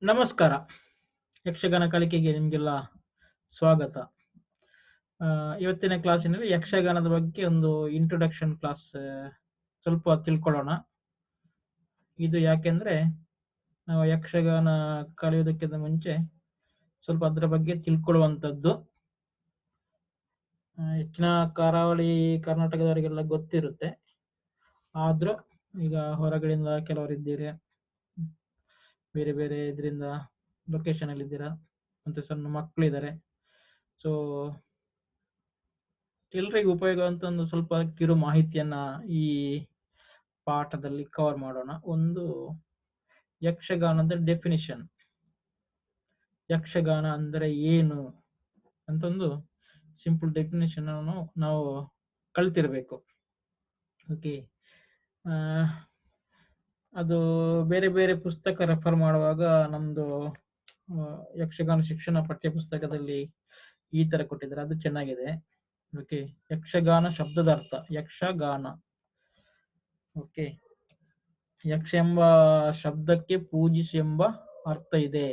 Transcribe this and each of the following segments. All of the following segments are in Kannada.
ನಮಸ್ಕಾರ. ಯಕ್ಷಗಾನ ಕಲಿಕೆಗೆ ನಿಮಗೆಲ್ಲ ಸ್ವಾಗತ. ಇವತ್ತಿನ ಕ್ಲಾಸಿನಲ್ಲಿ ಯಕ್ಷಗಾನದ ಬಗ್ಗೆ ಒಂದು ಇಂಟ್ರೊಡಕ್ಷನ್ ಕ್ಲಾಸ್ ಸ್ವಲ್ಪ ತಿಳ್ಕೊಳ್ಳೋಣ. ಇದು ಯಾಕೆಂದ್ರೆ ನಾವು ಯಕ್ಷಗಾನ ಕಲಿಯೋದಕ್ಕಿಂತ ಮುಂಚೆ ಸ್ವಲ್ಪ ಅದರ ಬಗ್ಗೆ ತಿಳ್ಕೊಳ್ಳುವಂಥದ್ದು. ಹೆಚ್ಚಿನ ಕರಾವಳಿ ಕರ್ನಾಟಕದವರಿಗೆಲ್ಲ ಗೊತ್ತಿರುತ್ತೆ. ಆದ್ರೂ ಈಗ ಹೊರಗಡೆಯಿಂದ ಕೆಲವರು ಇದ್ದೀರಿ, ಬೇರೆ ಬೇರೆ ಇದರಿಂದ ಲೊಕೇಶನ್ ಅಲ್ಲಿ ಇದ್ದೀರಾ, ಮತ್ತೆ ಸಣ್ಣ ಮಕ್ಕಳಿದ್ದಾರೆ. ಸೊ ಎಲ್ರಿಗೂ ಉಪಯೋಗ ಅಂತ ಒಂದು ಸ್ವಲ್ಪ ಕಿರು ಮಾಹಿತಿಯನ್ನ ಈ ಪಾಠದಲ್ಲಿ ಕವರ್ ಮಾಡೋಣ. ಒಂದು ಯಕ್ಷಗಾನದ ಡೆಫಿನಿಷನ್, ಯಕ್ಷಗಾನ ಅಂದ್ರೆ ಏನು ಅಂತ ಒಂದು ಸಿಂಪಲ್ ಡೆಫಿನೇಷನ್ ನಾವು ಕಲ್ತಿರ್ಬೇಕು. ಓಕೆ, ಅದು ಬೇರೆ ಬೇರೆ ಪುಸ್ತಕ ರೆಫರ್ ಮಾಡುವಾಗ ನಮ್ದು ಯಕ್ಷಗಾನ ಶಿಕ್ಷಣ ಪಠ್ಯ ಪುಸ್ತಕದಲ್ಲಿ ಈ ತರ ಕೊಟ್ಟಿದ್ದಾರೆ, ಅದು ಚೆನ್ನಾಗಿದೆ. ಓಕೆ, ಯಕ್ಷಗಾನ ಶಬ್ದದ ಅರ್ಥ ಯಕ್ಷಗಾನ. ಓಕೆ, ಯಕ್ಷ ಎಂಬ ಶಬ್ದಕ್ಕೆ ಪೂಜಿಸು ಎಂಬ ಅರ್ಥ ಇದೆ.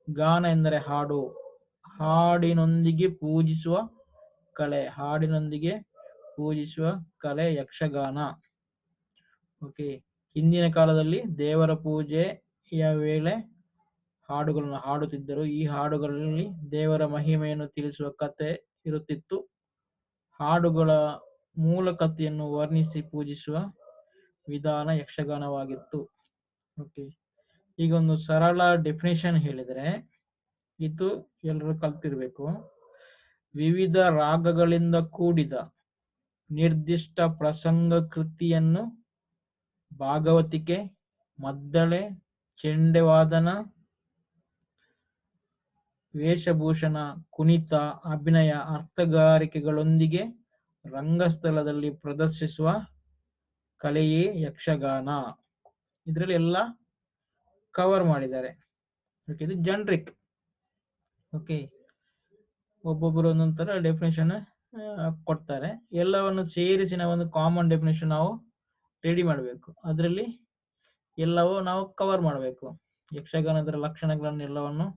ಗಾನ ಎಂದರೆ ಹಾಡು, ಹಾಡಿನೊಂದಿಗೆ ಪೂಜಿಸುವ ಕಲೆ, ಹಾಡಿನೊಂದಿಗೆ ಪೂಜಿಸುವ ಕಲೆ ಯಕ್ಷಗಾನ. ಓಕೆ, ಹಿಂದಿನ ಕಾಲದಲ್ಲಿ ದೇವರ ಪೂಜೆಯ ವೇಳೆ ಹಾಡುಗಳನ್ನು ಹಾಡುತ್ತಿದ್ದರು. ಈ ಹಾಡುಗಳಲ್ಲಿ ದೇವರ ಮಹಿಮೆಯನ್ನು ತಿಳಿಸುವ ಕತೆ ಇರುತ್ತಿತ್ತು. ಹಾಡುಗಳ ಮೂಲ ಕಥೆಯನ್ನು ವರ್ಣಿಸಿ ಪೂಜಿಸುವ ವಿಧಾನ ಯಕ್ಷಗಾನವಾಗಿತ್ತು. ಓಕೆ, ಈಗ ಒಂದು ಸರಳ ಡೆಫಿನೇಷನ್ ಹೇಳಿದರೆ ಇದು ಎಲ್ಲರೂ ಕಲ್ತಿರ್ಬೇಕು. ವಿವಿಧ ರಾಗಗಳಿಂದ ಕೂಡಿದ ನಿರ್ದಿಷ್ಟ ಪ್ರಸಂಗ ಕೃತಿಯನ್ನು ಭಾಗವತಿಕೆ, ಮದ್ದಳೆ, ಚೆಂಡೆವಾದನ, ವೇಷಭೂಷಣ, ಕುಣಿತ, ಅಭಿನಯ, ಅರ್ಥಗಾರಿಕೆಗಳೊಂದಿಗೆ ರಂಗಸ್ಥಳದಲ್ಲಿ ಪ್ರದರ್ಶಿಸುವ ಕಲೆಯೇ ಯಕ್ಷಗಾನ. ಇದರಲ್ಲಿ ಎಲ್ಲ ಕವರ್ ಮಾಡಿದ್ದಾರೆ. ಇದು ಜನರಿಕ್. ಓಕೆ, ಒಬ್ಬೊಬ್ಬರು ಒಂದೊಂಥರ ಡೆಫಿನೇಷನ್ ಕೊಡ್ತಾರೆ. ಎಲ್ಲವನ್ನು ಸೇರಿಸಿ ನಾವು ಒಂದು ಕಾಮನ್ ಡೆಫಿನೇಷನ್ ನಾವು ರೆಡಿ ಮಾಡಬೇಕು. ಅದರಲ್ಲಿ ಎಲ್ಲವೂ ನಾವು ಕವರ್ ಮಾಡಬೇಕು. ಯಕ್ಷಗಾನದ ಲಕ್ಷಣಗಳನ್ನು ಎಲ್ಲವನ್ನು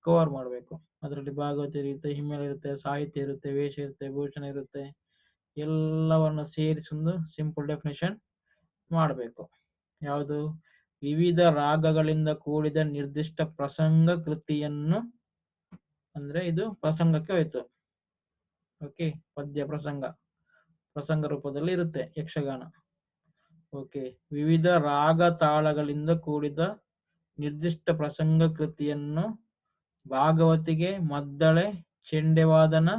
ಕವರ್ ಮಾಡಬೇಕು. ಅದರಲ್ಲಿ ಭಾಗವತ ಇರುತ್ತೆ, ಹಿಮ್ಮೇಳ ಇರುತ್ತೆ, ಸಾಹಿತ್ಯ ಇರುತ್ತೆ, ವೇಷ ಇರುತ್ತೆ, ಭೂಷಣ ಇರುತ್ತೆ. ಎಲ್ಲವನ್ನು ಸೇರಿಸಿ ಒಂದು ಸಿಂಪಲ್ ಡೆಫಿನೇಷನ್ ಮಾಡಬೇಕು. ಯಾವುದು? ವಿವಿಧ ರಾಗಗಳಿಂದ ಕೂಡಿದ ನಿರ್ದಿಷ್ಟ ಪ್ರಸಂಗ ಕೃತಿಯನ್ನು, ಅಂದ್ರೆ ಇದು ಪ್ರಸಂಗಕ್ಕೆ ಹೋಯ್ತು. ಓಕೆ, ಪದ್ಯ ಪ್ರಸಂಗ, ಪ್ರಸಂಗ ರೂಪದಲ್ಲಿ ಇರುತ್ತೆ ಯಕ್ಷಗಾನ. ಓಕೆ, ವಿವಿಧ ರಾಗ ತಾಳಗಳಿಂದ ಕೂಡಿದ ನಿರ್ದಿಷ್ಟ ಪ್ರಸಂಗ ಕೃತಿಯನ್ನು ಭಾಗವತಿಗೆ, ಮದ್ದಳೆ, ಚೆಂಡೆವಾದನ,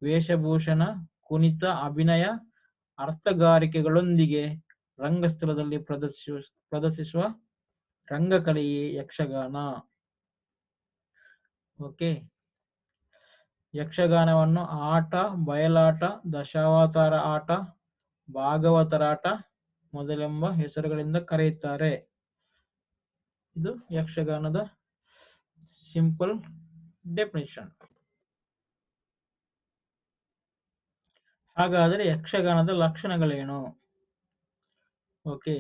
ವೇಷಭೂಷಣ, ಕುಣಿತ, ಅಭಿನಯ, ಅರ್ಥಗಾರಿಕೆಗಳೊಂದಿಗೆ ರಂಗಸ್ಥಳದಲ್ಲಿ ಪ್ರದರ್ಶಿಸುವ ರಂಗಕಲೆಯೇ ಯಕ್ಷಗಾನ. ಓಕೆ, ಯಕ್ಷಗಾನವನ್ನು ಆಟ, ಬಯಲಾಟ, ದಶಾವತಾರ ಆಟ, ಭಾಗವತರಾಟ ಮೊದಲೆಂಬ ಹೆಸರುಗಳಿಂದ ಕರೆಯುತ್ತಾರೆ. ಇದು ಯಕ್ಷಗಾನದ ಸಿಂಪಲ್ ಡೆಫಿನಿಷನ್. ಹಾಗಾದರೆ ಯಕ್ಷಗಾನದ ಲಕ್ಷಣಗಳೇನು? ಓಕೆ,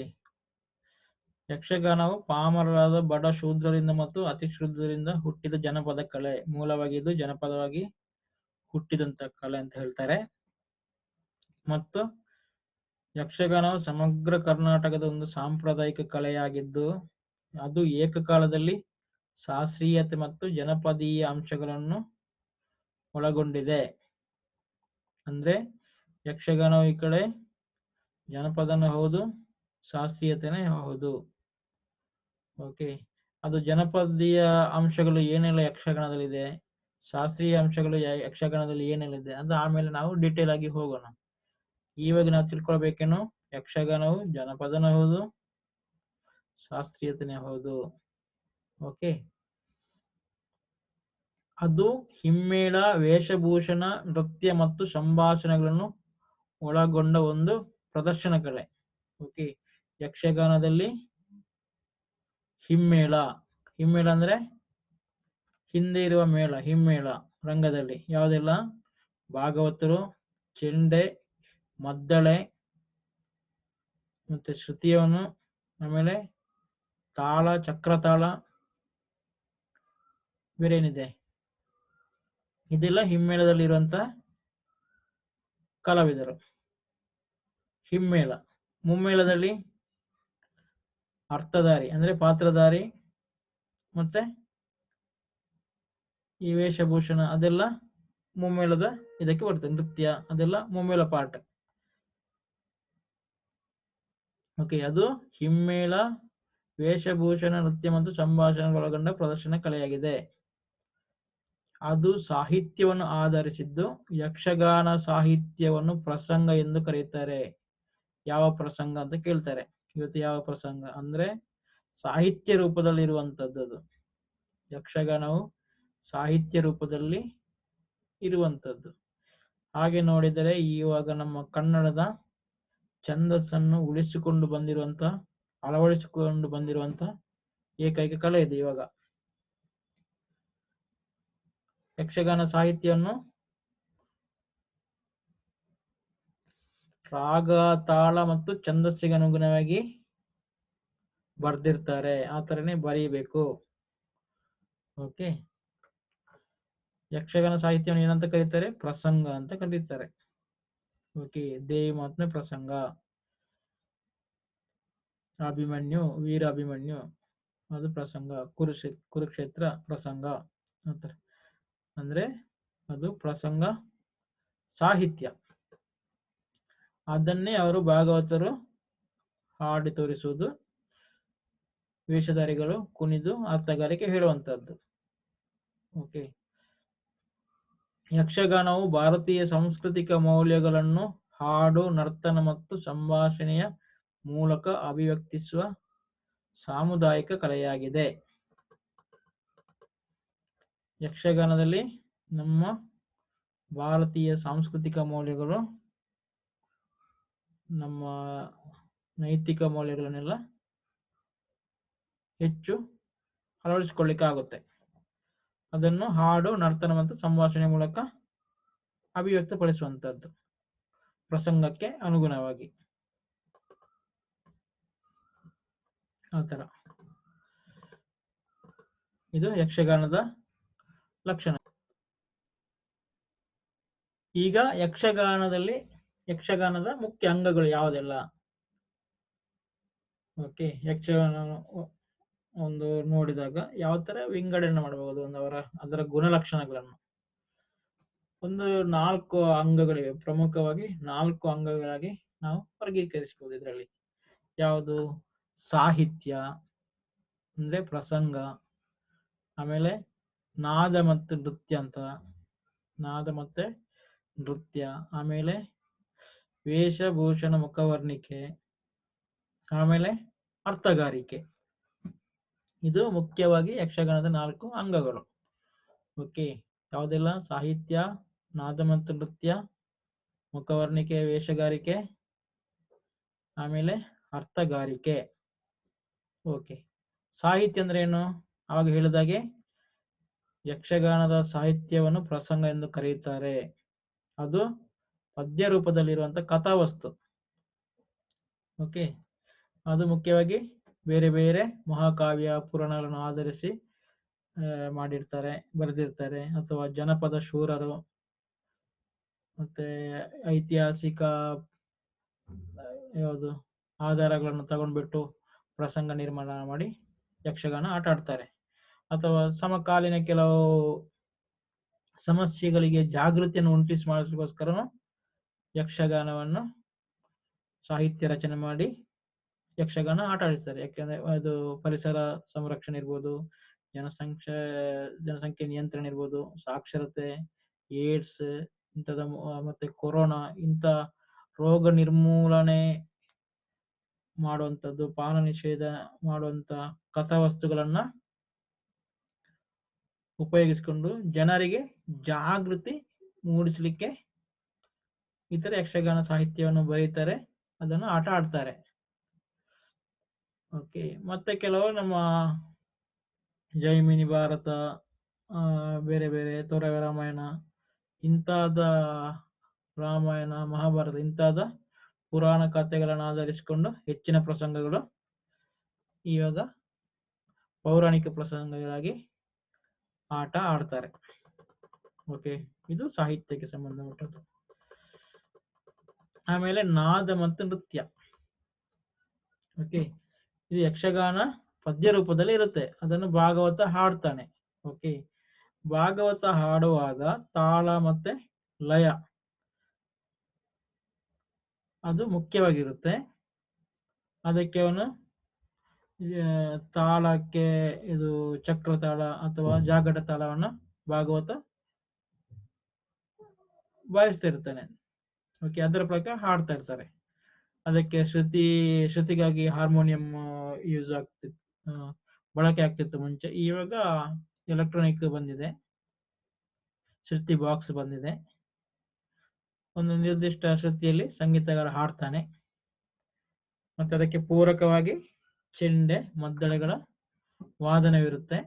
ಯಕ್ಷಗಾನವು ಪಾಮರರಾದ ಬಡ ಶೂದ್ರರಿಂದ ಮತ್ತು ಅತಿ ಶೂದ್ರರಿಂದ ಹುಟ್ಟಿದ ಜನಪದ ಕಲೆ. ಮೂಲವಾಗಿ ಇದು ಜನಪದವಾಗಿ ಹುಟ್ಟಿದಂತ ಕಲೆ ಅಂತ ಹೇಳ್ತಾರೆ. ಮತ್ತು ಯಕ್ಷಗಾನವು ಸಮಗ್ರ ಕರ್ನಾಟಕದ ಒಂದು ಸಾಂಪ್ರದಾಯಿಕ ಕಲೆಯಾಗಿದ್ದು ಅದು ಏಕಕಾಲದಲ್ಲಿ ಶಾಸ್ತ್ರೀಯತೆ ಮತ್ತು ಜನಪದೀಯ ಅಂಶಗಳನ್ನು ಒಳಗೊಂಡಿದೆ. ಅಂದ್ರೆ ಯಕ್ಷಗಾನವು ಈ ಕಡೆ ಜನಪದನೂ ಹೌದು, ಶಾಸ್ತ್ರೀಯತೆನೇ ಹೌದು. ಓಕೆ, ಅದು ಜನಪದೀಯ ಅಂಶಗಳು ಏನೆಲ್ಲ ಯಕ್ಷಗಾನದಲ್ಲಿದೆ, ಶಾಸ್ತ್ರೀಯ ಅಂಶಗಳು ಯಕ್ಷಗಾನದಲ್ಲಿ ಏನೆಲ್ಲ ಇದೆ ಅದು ಆಮೇಲೆ ನಾವು ಡೀಟೇಲ್ ಆಗಿ ಹೋಗೋಣ. ಇವಾಗ ನಾವು ತಿಳ್ಕೊಳ್ಬೇಕೇನು? ಯಕ್ಷಗಾನವು ಜನಪದನೂ ಹೌದು, ಶಾಸ್ತ್ರೀಯತೆನೇ ಹೌದು. ಓಕೆ, ಅದು ಹಿಮ್ಮೇಳ, ವೇಷಭೂಷಣ, ನೃತ್ಯ ಮತ್ತು ಸಂಭಾಷಣೆಗಳನ್ನು ಒಳಗೊಂಡ ಒಂದು ಪ್ರದರ್ಶನ ಕಲೆ. ಓಕೆ, ಯಕ್ಷಗಾನದಲ್ಲಿ ಹಿಮ್ಮೇಳ, ಹಿಮ್ಮೇಳ ಅಂದ್ರೆ ಹಿಂದೆ ಇರುವ ಮೇಳ, ಹಿಮ್ಮೇಳ ರಂಗದಲ್ಲಿ ಯಾವುದೆಲ್ಲ? ಭಾಗವತರು, ಚೆಂಡೆ, ಮದ್ದಳೆ, ಮತ್ತೆ ಶ್ರುತಿಯವನು, ಆಮೇಲೆ ತಾಳ, ಚಕ್ರತಾಳ, ಬೇರೆ ಏನಿದೆ? ಇದೆಲ್ಲ ಹಿಮ್ಮೇಳದಲ್ಲಿರುವಂತ ಕಲಾವಿದರು. ಹಿಮ್ಮೇಳ. ಮುಮ್ಮೇಳದಲ್ಲಿ ಅರ್ಥಧಾರಿ ಅಂದ್ರೆ ಪಾತ್ರಧಾರಿ ಮತ್ತೆ ಈ ವೇಷಭೂಷಣ ಅದೆಲ್ಲ ಮುಮ್ಮೇಳದ ಇದಕ್ಕೆ ಬರ್ತದೆ. ನೃತ್ಯ ಅದೆಲ್ಲ ಮುಮ್ಮೇಳ ಪಾರ್ಟ್. ಓಕೆ, ಅದು ಹಿಮ್ಮೇಳ ವೇಷಭೂಷಣ ನೃತ್ಯ ಮತ್ತು ಸಂಭಾಷಣೆ ಒಳಗೊಂಡ ಪ್ರದರ್ಶನ ಕಲೆಯಾಗಿದೆ. ಅದು ಸಾಹಿತ್ಯವನ್ನು ಆಧರಿಸಿದ್ದು. ಯಕ್ಷಗಾನ ಸಾಹಿತ್ಯವನ್ನು ಪ್ರಸಂಗ ಎಂದು ಕರೆಯುತ್ತಾರೆ. ಯಾವ ಪ್ರಸಂಗ ಅಂತ ಕೇಳ್ತಾರೆ ಇವತ್ತು. ಯಾವ ಪ್ರಸಂಗ ಅಂದ್ರೆ ಸಾಹಿತ್ಯ ರೂಪದಲ್ಲಿ ಇರುವಂತದ್ದು. ಅದು ಯಕ್ಷಗಾನವು ಸಾಹಿತ್ಯ ರೂಪದಲ್ಲಿ ಇರುವಂತದ್ದು. ಹಾಗೆ ನೋಡಿದರೆ ಇವಾಗ ನಮ್ಮ ಕನ್ನಡದ ಛಂದಸ್ಸನ್ನು ಅಳವಡಿಸಿಕೊಂಡು ಬಂದಿರುವಂತ ಏಕೈಕ ಕಲೆ ಇದೆ ಇವಾಗ. ಯಕ್ಷಗಾನ ಸಾಹಿತ್ಯವನ್ನು ರಾಗ, ತಾಳ ಮತ್ತು ಛಂದಸ್ಸಿಗೆ ಅನುಗುಣವಾಗಿ ಬರ್ದಿರ್ತಾರೆ. ಆ ತರನೇ ಬರೀಬೇಕು. ಓಕೆ, ಯಕ್ಷಗಾನ ಸಾಹಿತ್ಯವನ್ನು ಏನಂತ ಕರೀತಾರೆ? ಪ್ರಸಂಗ ಅಂತ ಕರೀತಾರೆ. ಓಕೆ, ದೇವಿ ಮಾತ್ಮೆ ಪ್ರಸಂಗ. ಅಭಿಮನ್ಯು, ವೀರ ಅಭಿಮನ್ಯು ಅದು ಪ್ರಸಂಗ. ಕುರುಕ್ಷೇತ್ರ ಪ್ರಸಂಗ ಅಂತಾರೆ. ಅಂದ್ರೆ ಅದು ಪ್ರಸಂಗ ಸಾಹಿತ್ಯ. ಅದನ್ನೇ ಅವರು ಭಾಗವತರು ಹಾಡಿ ತೋರಿಸುವುದು, ವೇಷಧಾರಿಗಳು ಕುಣಿದು ಅರ್ಥಗಾರಿಕೆ ಹೇಳುವಂತದ್ದು. ಓಕೆ, ಯಕ್ಷಗಾನವು ಭಾರತೀಯ ಸಾಂಸ್ಕೃತಿಕ ಮೌಲ್ಯಗಳನ್ನು ಹಾಡು, ನರ್ತನ ಮತ್ತು ಸಂಭಾಷಣೆಯ ಮೂಲಕ ಅಭಿವ್ಯಕ್ತಿಸುವ ಸಾಮುದಾಯಿಕ ಕಲೆಯಾಗಿದೆ. ಯಕ್ಷಗಾನದಲ್ಲಿ ನಮ್ಮ ಭಾರತೀಯ ಸಾಂಸ್ಕೃತಿಕ ಮೌಲ್ಯಗಳು, ನಮ್ಮ ನೈತಿಕ ಮೌಲ್ಯಗಳನ್ನೆಲ್ಲ ಹೆಚ್ಚು ಅಳವಡಿಸಿಕೊಳ್ಳಿಕ್ಕೆ ಆಗುತ್ತೆ. ಅದನ್ನು ಹಾಡು, ನರ್ತನ ಮತ್ತು ಸಂಭಾಷಣೆ ಮೂಲಕ ಅಭಿವ್ಯಕ್ತಪಡಿಸುವಂತದ್ದು ಪ್ರಸಂಗಕ್ಕೆ ಅನುಗುಣವಾಗಿ. ಆತರ ಇದು ಯಕ್ಷಗಾನದ ಲಕ್ಷಣ. ಈಗ ಯಕ್ಷಗಾನದ ಮುಖ್ಯ ಅಂಗಗಳು ಯಾವುದೆಲ್ಲ? ಓಕೆ, ಯಕ್ಷಗಾನ ಒಂದು ನೋಡಿದಾಗ ಯಾವ ತರ ವಿಂಗಡಣೆ ಮಾಡಬಹುದು ಅದರ ಗುಣಲಕ್ಷಣಗಳನ್ನು. ಒಂದು 4 ಅಂಗಗಳಿವೆ. ಪ್ರಮುಖವಾಗಿ 4 ಅಂಗಗಳಾಗಿ ನಾವು ವರ್ಗೀಕರಿಸಬಹುದು ಇದರಲ್ಲಿ. ಯಾವುದು? ಸಾಹಿತ್ಯ ಅಂದ್ರೆ ಪ್ರಸಂಗ, ಆಮೇಲೆ ನಾದ ಮತ್ತು ನೃತ್ಯ, ಆಮೇಲೆ ವೇಷಭೂಷಣ ಮುಖವರ್ಣಿಕೆ, ಆಮೇಲೆ ಅರ್ಥಗಾರಿಕೆ. ಇದು ಮುಖ್ಯವಾಗಿ ಯಕ್ಷಗಾನದ 4 ಅಂಗಗಳು. ಓಕೆ, ಯಾವುದೆಲ್ಲ? ಸಾಹಿತ್ಯ, ನಾದ ಮತ್ತು ನೃತ್ಯ, ಮುಖವರ್ಣಿಕೆ, ವೇಷಗಾರಿಕೆ, ಆಮೇಲೆ ಅರ್ಥಗಾರಿಕೆ. ಓಕೆ, ಸಾಹಿತ್ಯ ಅಂದ್ರೆ ಏನು? ಆವಾಗ ಹೇಳಿದಾಗೆ ಯಕ್ಷಗಾನದ ಸಾಹಿತ್ಯವನ್ನು ಪ್ರಸಂಗ ಎಂದು ಕರೆಯುತ್ತಾರೆ. ಅದು ಪದ್ಯ ರೂಪದಲ್ಲಿರುವಂತ ಕಥಾವಸ್ತು. ಓಕೆ, ಅದು ಮುಖ್ಯವಾಗಿ ಬೇರೆ ಬೇರೆ ಮಹಾಕಾವ್ಯ ಪುರಾಣಗಳನ್ನು ಆಧರಿಸಿ ಬರೆದಿರ್ತಾರೆ. ಅಥವಾ ಜನಪದ ಶೂರರು ಮತ್ತೆ ಐತಿಹಾಸಿಕ ಯಾವುದು ಆಧಾರಗಳನ್ನು ತಗೊಂಡ್ಬಿಟ್ಟು ಪ್ರಸಂಗ ನಿರ್ಮಾಣ ಮಾಡಿ ಯಕ್ಷಗಾನ ಆಟ ಆಡ್ತಾರೆ. ಅಥವಾ ಸಮಕಾಲೀನ ಕೆಲವು ಸಮಸ್ಯೆಗಳಿಗೆ ಜಾಗೃತಿಯನ್ನು ಮಾಡಿಸೋಸ್ಕರ ಯಕ್ಷಗಾನವನ್ನು ಸಾಹಿತ್ಯ ರಚನೆ ಮಾಡಿ ಯಕ್ಷಗಾನ ಆಟ ಆಡಿಸ್ತಾರೆ. ಯಾಕೆಂದ್ರೆ ಅದು ಪರಿಸರ ಸಂರಕ್ಷಣೆ ಇರ್ಬೋದು, ಜನಸಂಖ್ಯೆ ನಿಯಂತ್ರಣ ಇರ್ಬೋದು, ಸಾಕ್ಷರತೆ, ಏಡ್ಸ್ ಇಂಥದ ಮತ್ತೆ ಕೊರೋನಾ ಇಂಥ ರೋಗ ನಿರ್ಮೂಲನೆ ಮಾಡುವಂಥದ್ದು, ಪಾನ ನಿಷೇಧ ಮಾಡುವಂತ ಕಥಾವಸ್ತುಗಳನ್ನ ಉಪಯೋಗಿಸಿಕೊಂಡು ಜನರಿಗೆ ಜಾಗೃತಿ ಮೂಡಿಸಲಿಕ್ಕೆ ಇತರ ಯಕ್ಷಗಾನ ಸಾಹಿತ್ಯವನ್ನು ಬರೀತಾರೆ, ಅದನ್ನು ಆಟ ಆಡ್ತಾರೆ. ಓಕೆ, ಮತ್ತೆ ಕೆಲವು ನಮ್ಮ ಜೈಮಿನಿ ಭಾರತ, ಬೇರೆ ಬೇರೆ ತೊರವೆ ರಾಮಾಯಣ ಇಂತಾದ, ರಾಮಾಯಣ ಮಹಾಭಾರತ ಇಂತಾದ ಪುರಾಣ ಕಥೆಗಳನ್ನು ಆಧರಿಸಿಕೊಂಡು ಹೆಚ್ಚಿನ ಪ್ರಸಂಗಗಳು ಇವಾಗ ಪೌರಾಣಿಕ ಪ್ರಸಂಗಗಳಾಗಿ ಆಟ ಆಡ್ತಾರೆ. ಓಕೆ, ಇದು ಸಾಹಿತ್ಯಕ್ಕೆ ಸಂಬಂಧಪಟ್ಟದ್ದು. ಆಮೇಲೆ ನಾದ ಮತ್ತು ನೃತ್ಯ. ಓಕೆ, ಇದು ಯಕ್ಷಗಾನ ಪದ್ಯ ರೂಪದಲ್ಲಿ ಇರುತ್ತೆ, ಅದನ್ನು ಭಾಗವತ ಹಾಡ್ತಾನೆ. ಓಕೆ, ಭಾಗವತ ಹಾಡುವಾಗ ತಾಳ ಮತ್ತೆ ಲಯ ಅದು ಮುಖ್ಯವಾಗಿರುತ್ತೆ. ಅದಕ್ಕೆ ಅವನು ತಾಳಕ್ಕೆ ಇದು ಚಕ್ರ ತಾಳ ಅಥವಾ ಜಾಗಟ ತಾಳವನ್ನ ಭಾಗವತ ಬಾರಿಸ್ತಾ ಓಕೆ, ಅದರ ಪ್ರಕಾರ ಹಾಡ್ತಾ ಇರ್ತಾರೆ. ಅದಕ್ಕೆ ಶ್ರುತಿಗಾಗಿ ಹಾರ್ಮೋನಿಯಂ ಯೂಸ್ ಆಗ್ತಿತ್ತು, ಬಳಕೆ ಆಗ್ತಿತ್ತು ಮುಂಚೆ. ಇವಾಗ ಎಲೆಕ್ಟ್ರಾನಿಕ್ ಬಂದಿದೆ, ಶ್ರುತಿ ಬಾಕ್ಸ್ ಬಂದಿದೆ. ಒಂದು ನಿರ್ದಿಷ್ಟ ಶ್ರುತಿಯಲ್ಲಿ ಸಂಗೀತಗಾರ ಹಾಡ್ತಾನೆ, ಮತ್ತೆ ಅದಕ್ಕೆ ಪೂರಕವಾಗಿ ಚೆಂಡೆ ಮದ್ದಳೆಗಳ ವಾದನವಿರುತ್ತೆ.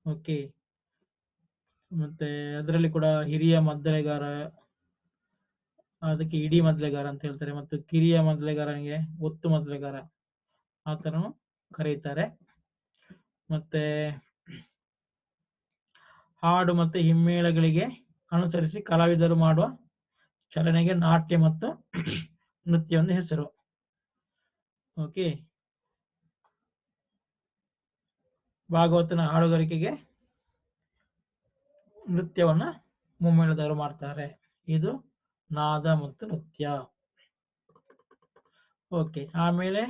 ಓಕೆ, ಮತ್ತೆ ಅದರಲ್ಲಿ ಕೂಡ ಹಿರಿಯ ಮದ್ದಳೆಗಾರ, ಅದಕ್ಕೆ ಇಡೀ ಮದ್ದಳೆಗಾರ ಅಂತ ಹೇಳ್ತಾರೆ, ಮತ್ತು ಕಿರಿಯ ಮದ್ದಳೆಗಾರನಿಗೆ ಒತ್ತು ಮದ್ದಳೆಗಾರ ಆ ಥರನು ಕರೀತಾರೆ. ಮತ್ತೆ ಹಾಡು ಮತ್ತೆ ಹಿಮ್ಮೇಳಗಳಿಗೆ ಅನುಸರಿಸಿ ಕಲಾವಿದರು ಮಾಡುವ ಚಲನೆಗೆ ನಾಟ್ಯ ಮತ್ತು ನೃತ್ಯ ಒಂದು ಹೆಸರು. ಓಕೆ, ಭಾಗವತನ ಹಾಡುಗಾರಿಕೆಗೆ ನೃತ್ಯವನ್ನ ಮುಮ್ಮೇಳದವರು ಮಾಡ್ತಾರೆ. ಇದು ನಾದ ಮತ್ತು ನೃತ್ಯ. ಓಕೆ, ಆಮೇಲೆ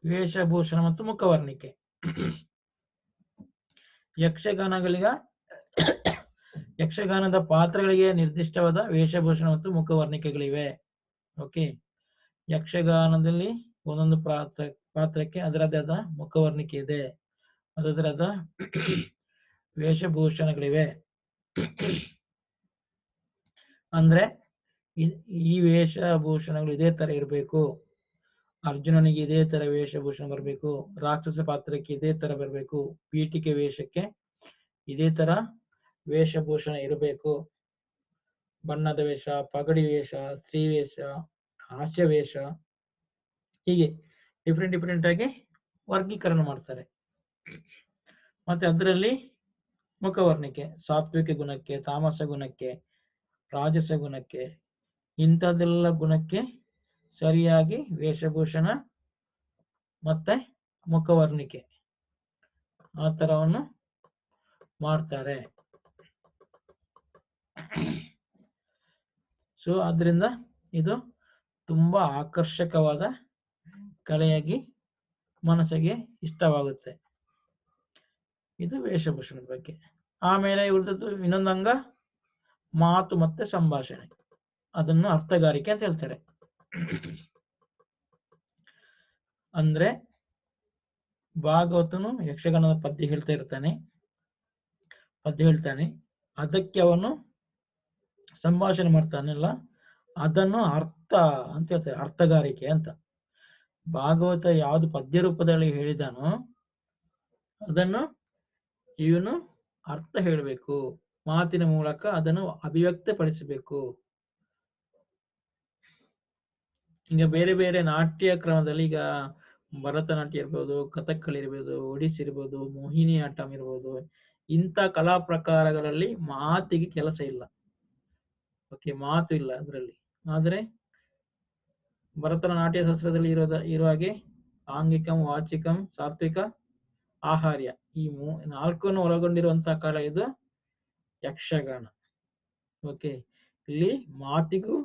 ವೇಷಭೂಷಣ ಮತ್ತು ಮುಖವರ್ಣಿಕೆ. ಯಕ್ಷಗಾನದ ಪಾತ್ರಗಳಿಗೆ ನಿರ್ದಿಷ್ಟವಾದ ವೇಷಭೂಷಣ ಮತ್ತು ಮುಖವರ್ಣಿಕೆಗಳಿವೆ. ಓಕೆ, ಯಕ್ಷಗಾನದಲ್ಲಿ ಒಂದೊಂದು ಪಾತ್ರಕ್ಕೆ ಅದರದೇ ಆದ ಮುಖವರ್ಣಿಕೆ ಇದೆ, ಅದರದ ವೇಷಭೂಷಣಗಳಿವೆ. ಅಂದ್ರೆ ಈ ವೇಷಭೂಷಣಗಳು ಇದೇ ತರ ಇರಬೇಕು, ಅರ್ಜುನನಿಗೆ ಇದೇ ತರ ವೇಷಭೂಷಣ ಬರಬೇಕು, ರಾಕ್ಷಸ ಪಾತ್ರಕ್ಕೆ ಇದೇ ತರ ಬರಬೇಕು, ಪೀಠಿಕೆ ವೇಷಕ್ಕೆ ಇದೇ ತರ ವೇಷಭೂಷಣ ಇರಬೇಕು, ಬಣ್ಣದ ವೇಷ, ಪಗಡಿ ವೇಷ, ಸ್ತ್ರೀ ವೇಷ, ಹಾಸ್ಯ ವೇಷ, ಹೀಗೆ ಡಿಫ್ರೆಂಟ್ ಆಗಿ ವರ್ಗೀಕರಣ ಮಾಡ್ತಾರೆ. ಮತ್ತೆ ಅದರಲ್ಲಿ ಮುಖವರ್ಣಿಕೆ ಸಾತ್ವಿಕ ಗುಣಕ್ಕೆ, ತಾಮಸ ಗುಣಕ್ಕೆ, ರಾಜಸ ಗುಣಕ್ಕೆ, ಇಂಥದ್ದೆಲ್ಲ ಗುಣಕ್ಕೆ ಸರಿಯಾಗಿ ವೇಷಭೂಷಣ ಮತ್ತೆ ಮುಖವರ್ಣಿಕೆ ಆ ತರವನ್ನು ಮಾಡ್ತಾರೆ. ಸೊ ಆದ್ರಿಂದ ಇದು ತುಂಬಾ ಆಕರ್ಷಕವಾದ ಕಲೆಯಾಗಿ ಮನಸ್ಸಿಗೆ ಇಷ್ಟವಾಗುತ್ತೆ. ಇದು ವೇಷಭೂಷಣದ ಬಗ್ಗೆ. ಆಮೇಲೆ ಉಳಿದದ್ದು ಇನ್ನೊಂದು ಅಂಗ ಮಾತು ಮತ್ತೆ ಸಂಭಾಷಣೆ, ಅದನ್ನು ಅರ್ಥಗಾರಿಕೆ ಅಂತ ಹೇಳ್ತಾರೆ. ಅಂದ್ರೆ ಭಾಗವತನು ಯಕ್ಷಗಾನದ ಪದ್ಯ ಹೇಳ್ತಾನೆ, ಅದಕ್ಕೆ ಅವನು ಸಂಭಾಷಣೆ ಮಾಡ್ತಾನಲ್ಲ, ಅದನ್ನು ಅರ್ಥ ಅಂತ ಹೇಳ್ತಾರೆ, ಅರ್ಥಗಾರಿಕೆ ಅಂತ. ಭಾಗವತ ಯಾವುದು ಪದ್ಯ ರೂಪದಲ್ಲಿ ಹೇಳಿದಾನೋ ಅದನ್ನು ಇವನು ಅರ್ಥ ಹೇಳಬೇಕು, ಮಾತಿನ ಮೂಲಕ ಅದನ್ನು ಅಭಿವ್ಯಕ್ತಪಡಿಸಬೇಕು. ಈಗ ಬೇರೆ ಬೇರೆ ನಾಟ್ಯ ಕ್ರಮದಲ್ಲಿ, ಈಗ ಭರತನಾಟ್ಯ ಇರ್ಬೋದು, ಕಥಕ್ಕಳಿ ಇರ್ಬೋದು, ಒಡಿಸ್ಸಿ ಇರ್ಬೋದು, ಮೋಹಿನಿ ಆಟಂ ಇರ್ಬೋದು, ಇಂಥ ಕಲಾ ಪ್ರಕಾರಗಳಲ್ಲಿ ಮಾತಿಗೆ ಕೆಲಸ ಇಲ್ಲ. ಓಕೆ, ಮಾತು ಇಲ್ಲ ಅದರಲ್ಲಿ. ಆದರೆ ಭರತನ ನಾಟ್ಯ ಶಾಸ್ತ್ರದಲ್ಲಿ ಇರುವ ಹಾಗೆ ಆಂಗಿಕಂ, ವಾಚಿಕಂ, ಸಾತ್ವಿಕ, ಆಹಾರ್ಯ, ಈ ನಾಲ್ಕನ್ನು ಒಳಗೊಂಡಿರುವಂತಹ ಕಲೆ ಇದು ಯಕ್ಷಗಾನ. ಓಕೆ, ಇಲ್ಲಿ ಮಾತಿಗೂ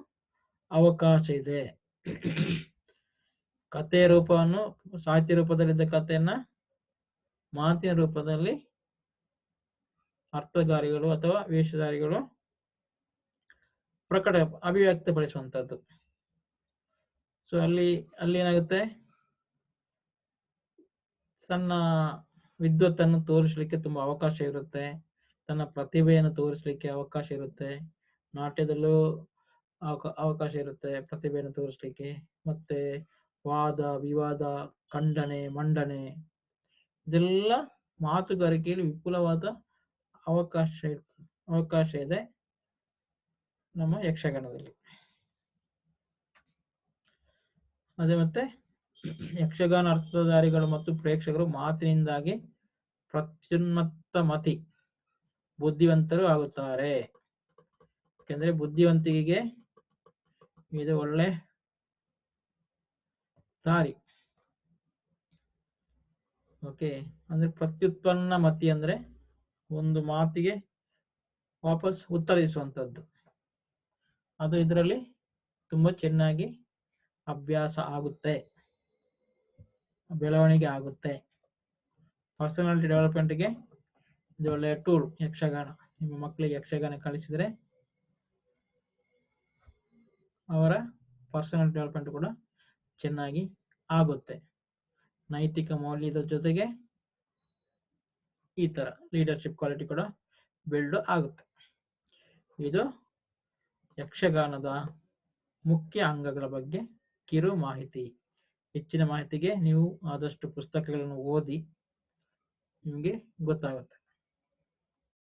ಅವಕಾಶ ಇದೆ. ಕಥೆಯ ರೂಪವನ್ನು ಸಾಹಿತ್ಯ ರೂಪದಲ್ಲಿದ್ದ ಕಥೆಯನ್ನ ಮಾತಿನ ರೂಪದಲ್ಲಿ ಅರ್ಥಧಾರಿಗಳು ಅಥವಾ ವೇಷಧಾರಿಗಳು ಅಭಿವ್ಯಕ್ತಪಡಿಸುವಂತದ್ದು. ಸೊ ಅಲ್ಲಿ ಏನಾಗುತ್ತೆ, ತನ್ನ ವಿದ್ವತ್ತನ್ನು ತೋರಿಸಲಿಕ್ಕೆ ತುಂಬಾ ಅವಕಾಶ ಇರುತ್ತೆ, ತನ್ನ ಪ್ರತಿಭೆಯನ್ನು ತೋರಿಸಲಿಕ್ಕೆ ಅವಕಾಶ ಇರುತ್ತೆ. ನಾಟ್ಯದಲ್ಲೂ ಅವಕಾಶ ಇರುತ್ತೆ ಪ್ರತಿಭೆಯನ್ನು ತೋರಿಸಲಿಕ್ಕೆ. ಮತ್ತೆ ವಾದ ವಿವಾದ, ಖಂಡನೆ, ಮಂಡನೆ, ಇದೆಲ್ಲ ಮಾತುಗಾರಿಕೆಯಲ್ಲಿ ವಿಪುಲವಾದ ಅವಕಾಶ ಇದೆ ನಮ್ಮ ಯಕ್ಷಗಾನದಲ್ಲಿ. ಅದೇ ಮತ್ತೆ ಯಕ್ಷಗಾನ ಅರ್ಥಧಾರಿಗಳು ಮತ್ತು ಪ್ರೇಕ್ಷಕರು ಮಾತಿನಿಂದಾಗಿ ಪ್ರತ್ಯುನ್ಮತ್ತ ಮತಿ ಬುದ್ಧಿವಂತರು ಆಗುತ್ತಾರೆ. ಯಾಕೆಂದ್ರೆ ಬುದ್ಧಿವಂತಿಕೆಗೆ ಇದು ಒಳ್ಳೆ ದಾರಿ. ಓಕೆ, ಅಂದ್ರೆ ಪ್ರತ್ಯುತ್ಪನ್ನ ಮತಿ ಅಂದ್ರೆ ಒಂದು ಮಾತಿಗೆ ವಾಪಸ್ ಉತ್ತರಿಸುವಂತದ್ದು. ಅದು ಇದರಲ್ಲಿ ತುಂಬಾ ಚೆನ್ನಾಗಿ ಅಭ್ಯಾಸ ಆಗುತ್ತೆ, ಬೆಳವಣಿಗೆ ಆಗುತ್ತೆ. ಪರ್ಸನಾಲಿಟಿ ಡೆವಲಪ್ಮೆಂಟ್ಗೆ ಇದು ಒಳ್ಳೆಯ ಟೂಲ್ ಯಕ್ಷಗಾನ. ನಿಮ್ಮ ಮಕ್ಕಳಿಗೆ ಯಕ್ಷಗಾನ ಕಲಿಸಿದರೆ ಅವರ ಪರ್ಸನಾಲಿಟಿ ಡೆವಲಪ್ಮೆಂಟ್ ಕೂಡ ಚೆನ್ನಾಗಿ ಆಗುತ್ತೆ. ನೈತಿಕ ಮೌಲ್ಯದ ಜೊತೆಗೆ ಈ ತರ ಲೀಡರ್ಶಿಪ್ ಕ್ವಾಲಿಟಿ ಕೂಡ ಬಿಲ್ಡ್ ಆಗುತ್ತೆ. ಇದು ಯಕ್ಷಗಾನದ ಮುಖ್ಯ ಅಂಗಗಳ ಬಗ್ಗೆ ಕಿರು ಮಾಹಿತಿ. ಹೆಚ್ಚಿನ ಮಾಹಿತಿಗೆ ನೀವು ಆದಷ್ಟು ಪುಸ್ತಕಗಳನ್ನು ಓದಿ, ನಿಮಗೆ ಗೊತ್ತಾಗುತ್ತೆ.